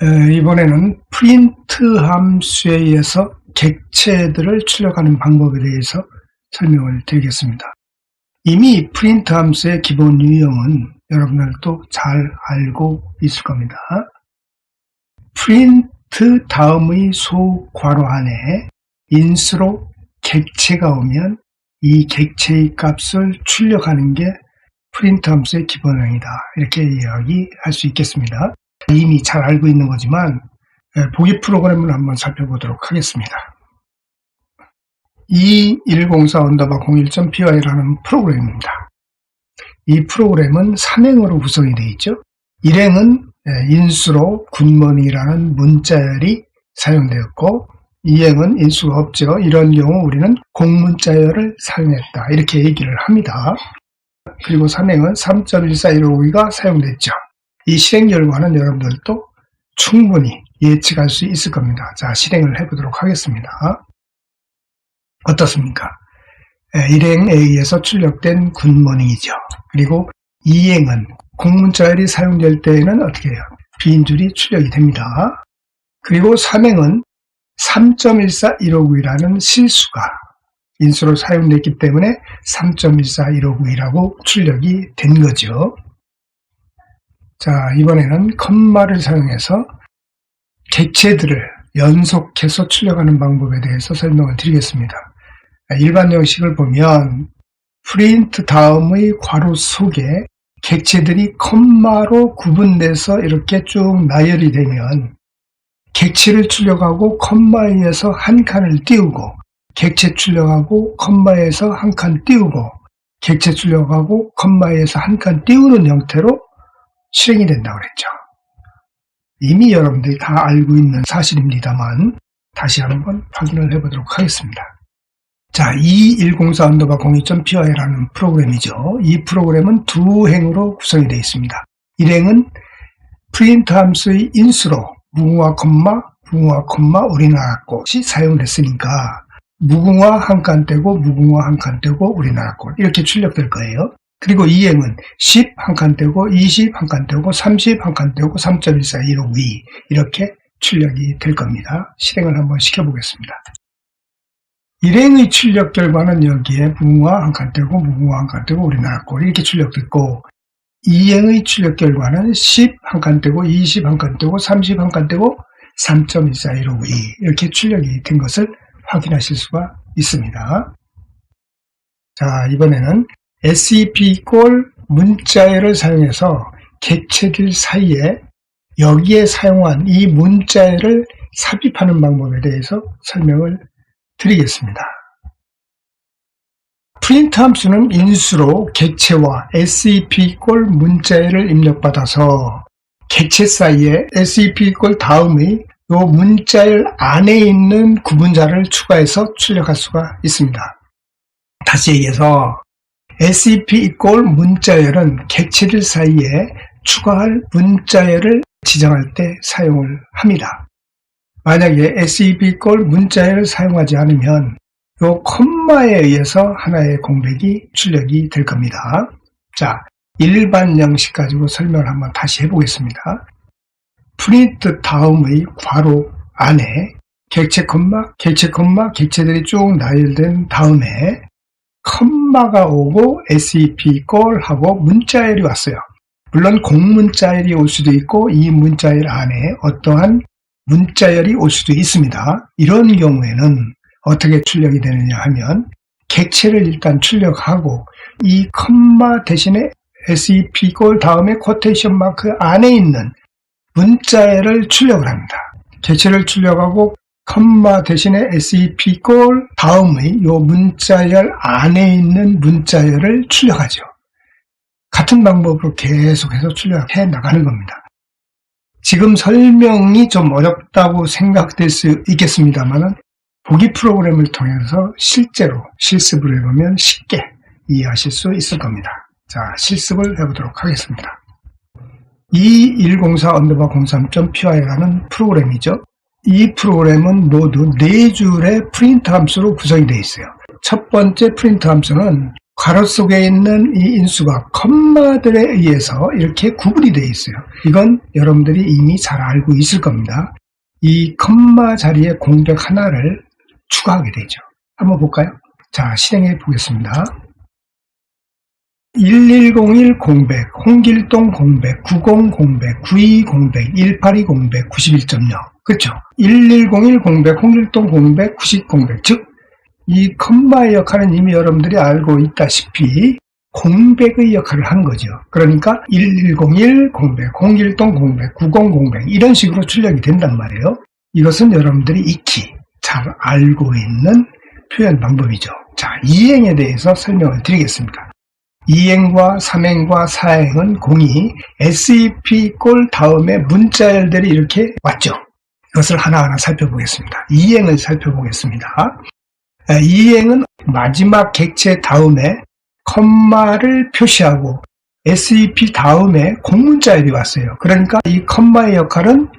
이번에는 프린트 함수에 의해서 객체들을 출력하는 방법에 대해서 설명을 드리겠습니다. 이미 프린트 함수의 기본 유형은 여러분들도 잘 알고 있을 겁니다. 프린트 다음의 소괄호 안에 인수로 객체가 오면 이 객체의 값을 출력하는 게 프린트 함수의 기본형이다. 이렇게 이야기할 수 있겠습니다. 이미 잘 알고 있는 거지만 보기 프로그램을 한번 살펴보도록 하겠습니다. 2104_01.py라는 프로그램입니다. 이 프로그램은 3행으로 구성이 되어 있죠. 1행은 인수로 굿모닝이라는 문자열이 사용되었고 2행은 인수가 없죠. 이런 경우 우리는 공문자열을 사용했다. 이렇게 얘기를 합니다. 그리고 3행은 3.1415가 사용됐죠. 이 실행 결과는 여러분들도 충분히 예측할 수 있을 겁니다. 자, 실행을 해보도록 하겠습니다. 어떻습니까? 1행에 의해서 출력된 굿모닝이죠. 그리고 2행은 공문자열이 사용될 때에는 어떻게 해요? 빈 줄이 출력이 됩니다. 그리고 3행은 3.14159이라는 실수가 인수로 사용됐기 때문에 3.14159이라고 출력이 된 거죠. 자, 이번에는 컴마를 사용해서 객체들을 연속해서 출력하는 방법에 대해서 설명을 드리겠습니다. 일반 형식을 보면 프린트 다음의 괄호 속에 객체들이 컴마로 구분돼서 이렇게 쭉 나열이 되면 객체를 출력하고 컴마에 의해서 한 칸을 띄우고 객체 출력하고 컴마에서 한 칸 띄우고 객체 출력하고 컴마에서 한 칸 띄우는 형태로 실행이 된다고 그랬죠. 이미 여러분들이 다 알고 있는 사실입니다만 다시 한번 확인을 해보도록 하겠습니다. 자, 2104_02.py라는 프로그램이죠. 이 프로그램은 두 행으로 구성이 되어 있습니다. 1행은 프린트 함수의 인수로 무궁화 콤마 우리나라 꽃이 사용됐으니까 무궁화 한 칸 떼고 무궁화 한 칸 떼고 우리나라 꽃 이렇게 출력될 거예요. 그리고 2행은 10 한 칸 떼고 20 한 칸 떼고 30 한 칸 떼고 3.14152 이렇게 출력이 될 겁니다. 실행을 한번 시켜보겠습니다. 1행의 출력 결과는 여기에 무궁화 한 칸 떼고 무궁화 한 칸 떼고 우리나라 꽃 이렇게 출력됐고 2행의 출력 결과는 10 한 칸 떼고 20 한 칸 떼고 30 한 칸 떼고 3.14152 이렇게 출력이 된 것을 확인하실 수가 있습니다. 자, 이번에는 SEP 문자열을 사용해서 객체들 사이에 여기에 사용한 이 문자열을 삽입하는 방법에 대해서 설명을 드리겠습니다. 프린트 함수는 인수로 객체와 SEP 문자열을 입력받아서 객체 사이에 SEP 다음의 이 문자열 안에 있는 구분자를 추가해서 출력할 수가 있습니다. 다시 얘기해서 SEP 문자열은 객체들 사이에 추가할 문자열을 지정할 때 사용을 합니다. 만약에 SEP 문자열을 사용하지 않으면 이 콤마에 의해서 하나의 공백이 출력이 될 겁니다. 자, 일반 형식 가지고 설명을 한번 다시 해보겠습니다. 프린트 다음의 괄호 안에 객체 콤마 객체들이 쭉 나열된 다음에 컴마가 오고 SEP 하고 문자열이 왔어요. 물론 공문자열이 올 수도 있고 이 문자열 안에 어떠한 문자열이 올 수도 있습니다. 이런 경우에는 어떻게 출력이 되느냐 하면 객체를 일단 출력하고 이 컴마 대신에 SEP 다음에 코테이션 마크 안에 있는 문자열을 출력을 합니다. 객체를 출력하고 컴마 대신에 SEP 다음의 이 문자열 안에 있는 문자열을 출력하죠. 같은 방법으로 계속해서 출력해 나가는 겁니다. 지금 설명이 좀 어렵다고 생각될 수 있겠습니다만 보기 프로그램을 통해서 실제로 실습을 해보면 쉽게 이해하실 수 있을 겁니다. 자, 실습을 해보도록 하겠습니다. 2104_03.py라는 프로그램이죠. 이 프로그램은 모두 4줄의 프린트 함수로 구성이 되어 있어요. 첫 번째 프린트 함수는 괄호 속에 있는 이 인수가 컴마들에 의해서 이렇게 구분이 되어 있어요. 이건 여러분들이 이미 잘 알고 있을 겁니다. 이 컴마 자리에 공백 하나를 추가하게 되죠. 한번 볼까요? 자, 실행해 보겠습니다. 1101 공백, 홍길동 공백, 90 공백, 92 공백, 182 공백, 91.0. 그렇죠? 1101 공백, 홍길동 공백, 90 공백. 즉, 이 컴마의 역할은 이미 여러분들이 알고 있다시피 공백의 역할을 하는 거죠. 그러니까 1101 공백, 홍길동 공백, 90 공백 이런 식으로 출력이 된단 말이에요. 이것은 여러분들이 익히 잘 알고 있는 표현 방법이죠. 자, 이행에 대해서 설명을 드리겠습니다. 2행과 3행과 4행은 공이 SEP 꼴 다음에 문자열들이 이렇게 왔죠. 이것을 하나하나 살펴보겠습니다. 2행을 살펴보겠습니다. 2행은 마지막 객체 다음에 컴마를 표시하고 SEP 다음에 공문자열이 왔어요. 그러니까 이 컴마의 역할은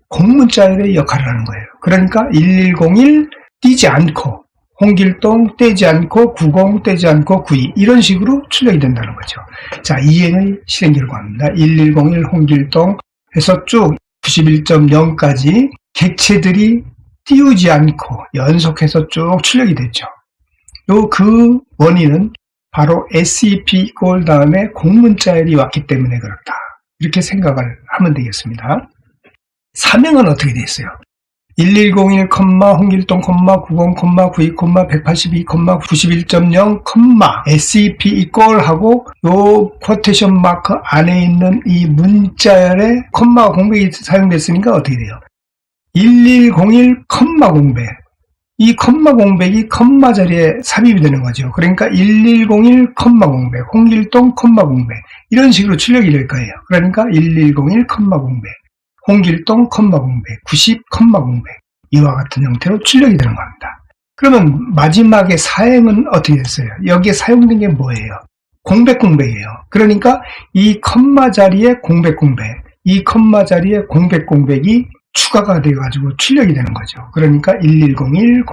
공문자열의 역할을 하는 거예요. 그러니까 1101 띄지 않고 홍길동 떼지 않고 90 떼지 않고 92 이런 식으로 출력이 된다는 거죠. 자, 2행의 실행 결과입니다. 1101 홍길동 해서 쭉 91.0까지 객체들이 띄우지 않고 연속해서 쭉 출력이 됐죠. 그 원인은 바로 SEP 꼴 다음에 공문자열이 왔기 때문에 그렇다. 이렇게 생각을 하면 되겠습니다. 3행은 어떻게 되어 있어요? 1101, 홍길동, 90, 92, 182, 91.0, SEP 하고 요 쿼테이션 마크 안에 있는 이 문자열에 컴마와 공백이 사용됐으니까 어떻게 돼요? 1101, 공백. 이 컴마 공백이 컴마 자리에 삽입이 되는 거죠. 그러니까 1101, 공백, 홍길동, 공백 이런 식으로 출력이 될 거예요. 그러니까 1101, 공백, 홍길동, 공백, 90, 공백 이와 같은 형태로 출력이 되는 겁니다. 그러면 마지막에 사행은 어떻게 됐어요? 여기에 사용된 게 뭐예요? 공백이에요. 그러니까 이 컴마 자리에 공백, 이 컴마 자리에 공백이 추가가 돼가지고 출력이 되는 거죠. 그러니까 1101,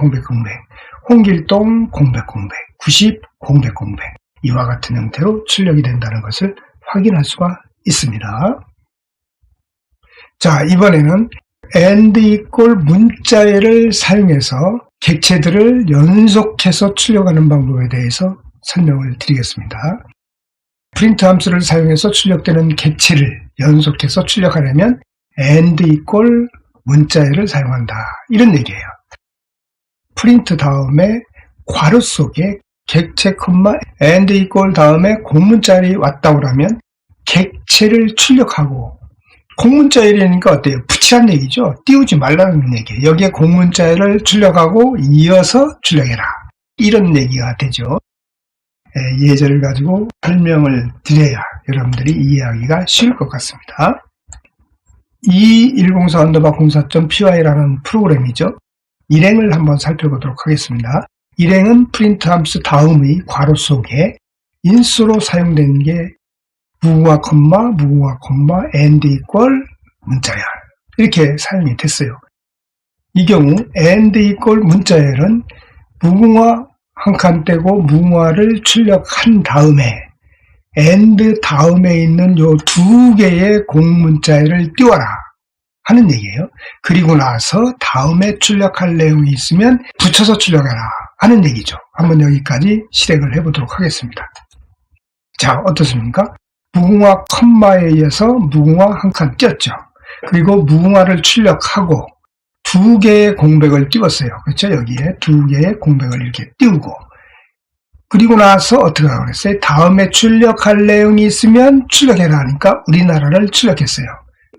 홍길동, 90, 이와 같은 형태로 출력이 된다는 것을 확인할 수가 있습니다. 자, 이번에는 AND 문자열을 사용해서 객체들을 연속해서 출력하는 방법에 대해서 설명을 드리겠습니다. 프린트 함수를 사용해서 출력되는 객체를 연속해서 출력하려면 AND 문자열을 사용한다. 이런 얘기예요. 프린트 다음에 괄호 속에 객체 AND 다음에 공문자열이 왔다고 하면 객체를 출력하고 공문자열이니까 어때요? 붙이란 얘기죠. 띄우지 말라는 얘기예요. 여기에 공문자열을 출력하고 이어서 출력해라. 이런 얘기가 되죠. 예제를 가지고 설명을 드려야 여러분들이 이해하기가 쉬울 것 같습니다. 2104_04.py라는 프로그램이죠. 일행을 한번 살펴보도록 하겠습니다. 일행은 프린트 함수 다음의 괄호 속에 인수로 사용된 게 무궁화 콤마 AND 문자열 이렇게 사용이 됐어요. 이 경우 AND 문자열은 무궁화 한 칸 떼고 무궁화를 출력한 다음에 AND 다음에 있는 요 두 개의 공문자열을 띄워라 하는 얘기예요. 그리고 나서 다음에 출력할 내용이 있으면 붙여서 출력해라 하는 얘기죠. 한번 여기까지 실행을 해보도록 하겠습니다. 자, 어떻습니까? 무궁화 컴마에 의해서 무궁화 한 칸 띄었죠. 그리고 무궁화를 출력하고 두 개의 공백을 띄웠어요. 그렇죠? 여기에 두 개의 공백을 이렇게 띄우고 그리고 나서 어떻게 하라고 그랬어요? 다음에 출력할 내용이 있으면 출력해라 하니까 우리나라를 출력했어요.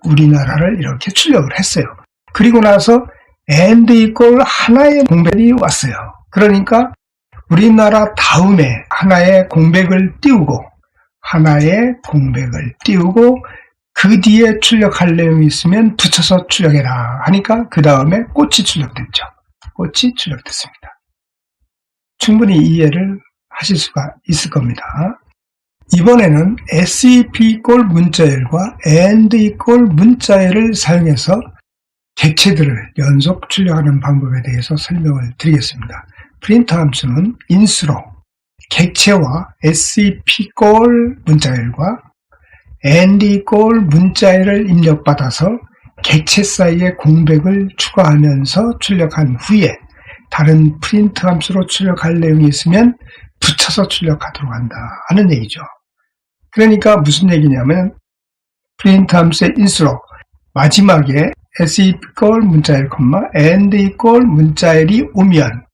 우리나라를 이렇게 출력을 했어요. 그리고 나서 AND 하나의 공백이 왔어요. 그러니까 우리나라 다음에 하나의 공백을 띄우고 그 뒤에 출력할 내용이 있으면 붙여서 출력해라 하니까 그 다음에 꽃이 출력됐죠. 꽃이 출력됐습니다. 충분히 이해를 하실 수가 있을 겁니다. 이번에는 SEP 문자열과 AND 문자열을 사용해서 객체들을 연속 출력하는 방법에 대해서 설명을 드리겠습니다. 프린트 함수는 인수로 객체와 SCP-꼴 문자열과 ND-꼴 문자열을 입력받아서 객체 사이의 공백을 추가하면서 출력한 후에 다른 프린트 함수로 출력할 내용이 있으면 붙여서 출력하도록 한다 하는 얘기죠. 그러니까 무슨 얘기냐면 프린트 함수의 인수로 마지막에 SCP-꼴 문자열, ND-꼴 문자열이 오면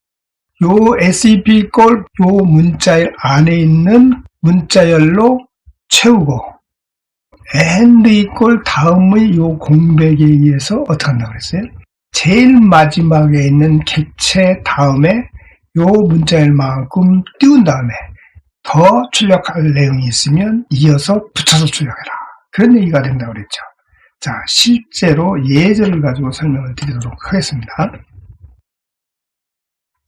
요 SCP-꼴 요 문자열 안에 있는 문자열로 채우고 ND-꼴 다음의 요 공백에 의해서 어떻게 한다고 그랬어요? 제일 마지막에 있는 객체 다음에 요 문자열만큼 띄운 다음에 더 출력할 내용이 있으면 이어서 붙여서 출력해라. 그런 얘기가 된다고 그랬죠. 자, 실제로 예제를 가지고 설명을 드리도록 하겠습니다.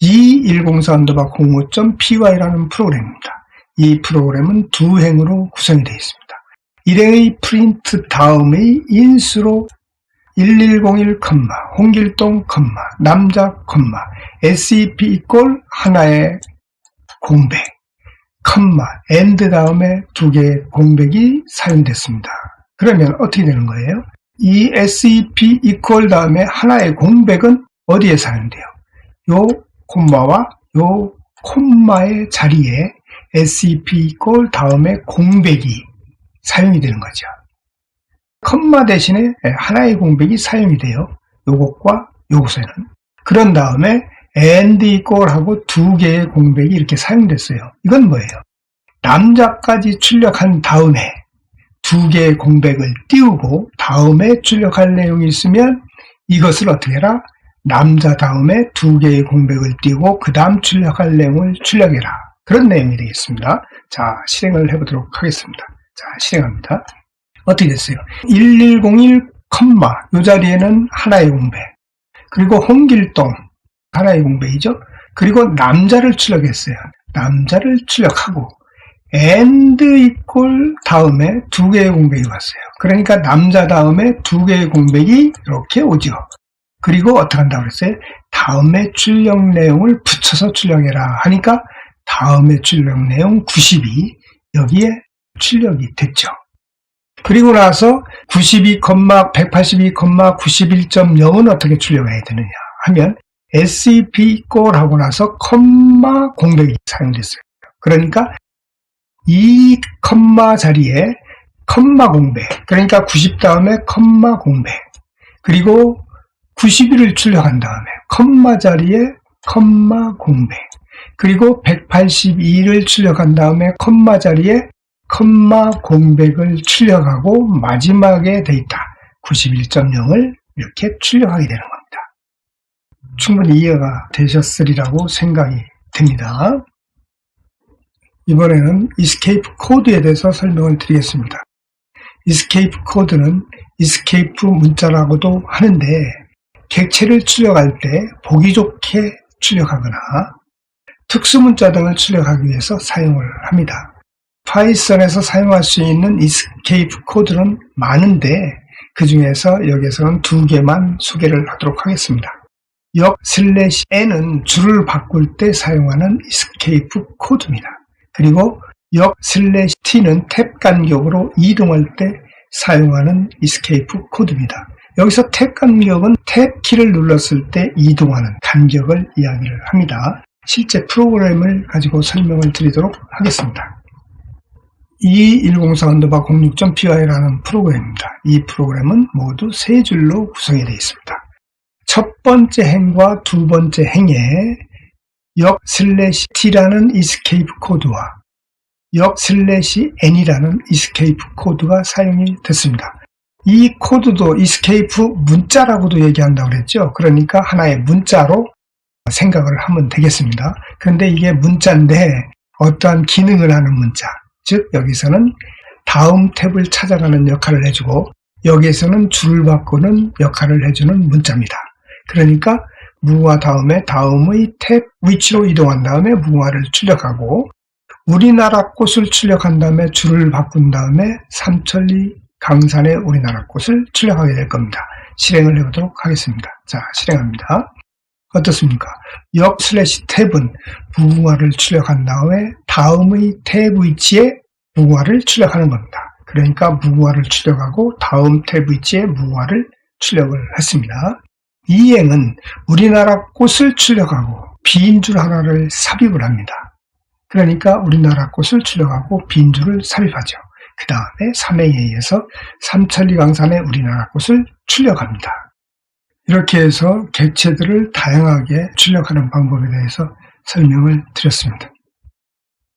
2104-05.py라는 프로그램입니다. 이 프로그램은 두 행으로 구성이 되어 있습니다. 1행의 프린트 다음의 인수로 1101, 홍길동, 남자, SCP = 하나의 공백, AND 다음에 두 개의 공백이 사용됐습니다. 그러면 어떻게 되는 거예요? 이 SCP = 다음에 하나의 공백은 어디에 사용돼요? 요 콤마와 요 콤마의 자리에 SCP = 다음에 공백이 사용이 되는 거죠. 콤마 대신에 하나의 공백이 사용이 돼요. 요것과 요것에는. 그런 다음에 AND = 하고 두 개의 공백이 이렇게 사용됐어요. 이건 뭐예요? 남자까지 출력한 다음에 두 개의 공백을 띄우고 다음에 출력할 내용이 있으면 이것을 어떻게 해라? 남자 다음에 두 개의 공백을 띄우고 그 다음 출력할 내용을 출력해라. 그런 내용이 되겠습니다. 자, 실행을 해보도록 하겠습니다. 자, 실행합니다. 어떻게 됐어요? 1101, 요 자리에는 하나의 공백, 그리고 홍길동 하나의 공백이죠. 그리고 남자를 출력했어요. 남자를 출력하고 AND = 다음에 두 개의 공백이 왔어요. 그러니까 남자 다음에 두 개의 공백이 이렇게 오죠. 그리고 어떻게 한다고 그랬어요? 다음에 출력 내용을 붙여서 출력해라 하니까 다음에 출력 내용 92 여기에 출력이 됐죠. 그리고 나서 92, 182, 91.0은 어떻게 출력해야 되느냐 하면 SCP = 하고 나서 콤마 공백이 사용됐어요. 그러니까 이 콤마 자리에 콤마 공백, 그러니까 90 다음에 콤마 공백, 그리고 91을 출력한 다음에 콤마 자리에 콤마 공백, 그리고 182를 출력한 다음에 콤마 자리에 콤마 공백을 출력하고 마지막에 데이터 91.0을 이렇게 출력하게 되는 겁니다. 충분히 이해가 되셨으리라고 생각이 됩니다. 이번에는 escape 코드에 대해서 설명을 드리겠습니다. escape 코드는 escape 문자라고도 하는데 객체를 출력할 때 보기 좋게 출력하거나 특수문자 등을 출력하기 위해서 사용을 합니다. 파이썬에서 사용할 수 있는 escape 코드는 많은데 그 중에서 여기서는 두 개만 소개를 하도록 하겠습니다. 역/n은 줄을 바꿀 때 사용하는 escape 코드입니다. 그리고 역/t는 탭 간격으로 이동할 때 사용하는 escape 코드입니다. 여기서 탭 간격은 탭 키를 눌렀을 때 이동하는 간격을 이야기를 합니다. 실제 프로그램을 가지고 설명을 드리도록 하겠습니다. 2104-06.py라는 프로그램입니다. 이 프로그램은 모두 세 줄로 구성이 되어 있습니다. 첫 번째 행과 두 번째 행에 역/t라는 escape 코드와 역/n이라는 escape 코드가 사용이 됐습니다. 이 코드도 escape 문자라고도 얘기한다고 그랬죠. 그러니까 하나의 문자로 생각을 하면 되겠습니다. 그런데 이게 문자인데 어떠한 기능을 하는 문자, 즉 여기서는 다음 탭을 찾아가는 역할을 해주고 여기에서는 줄을 바꾸는 역할을 해주는 문자입니다. 그러니까 무궁화 다음에 다음의 탭 위치로 이동한 다음에 무궁화를 출력하고 우리나라 꽃을 출력한 다음에 줄을 바꾼 다음에 삼천리 강산의 우리나라 꽃을 출력하게 될 겁니다. 실행을 해보도록 하겠습니다. 자, 실행합니다. 어떻습니까? 역 슬래시 탭은 무궁화를 출력한 다음에 다음의 탭 위치에 무궁화를 출력하는 겁니다. 그러니까 무궁화를 출력하고 다음 탭 위치에 무궁화를 출력을 했습니다. 이행은 우리나라 꽃을 출력하고 빈 줄 하나를 삽입을 합니다. 그러니까 우리나라 꽃을 출력하고 빈 줄을 삽입하죠. 그 다음에 3행에 의해서 삼천리강산의 우리나라 꽃을 출력합니다. 이렇게 해서 객체들을 다양하게 출력하는 방법에 대해서 설명을 드렸습니다.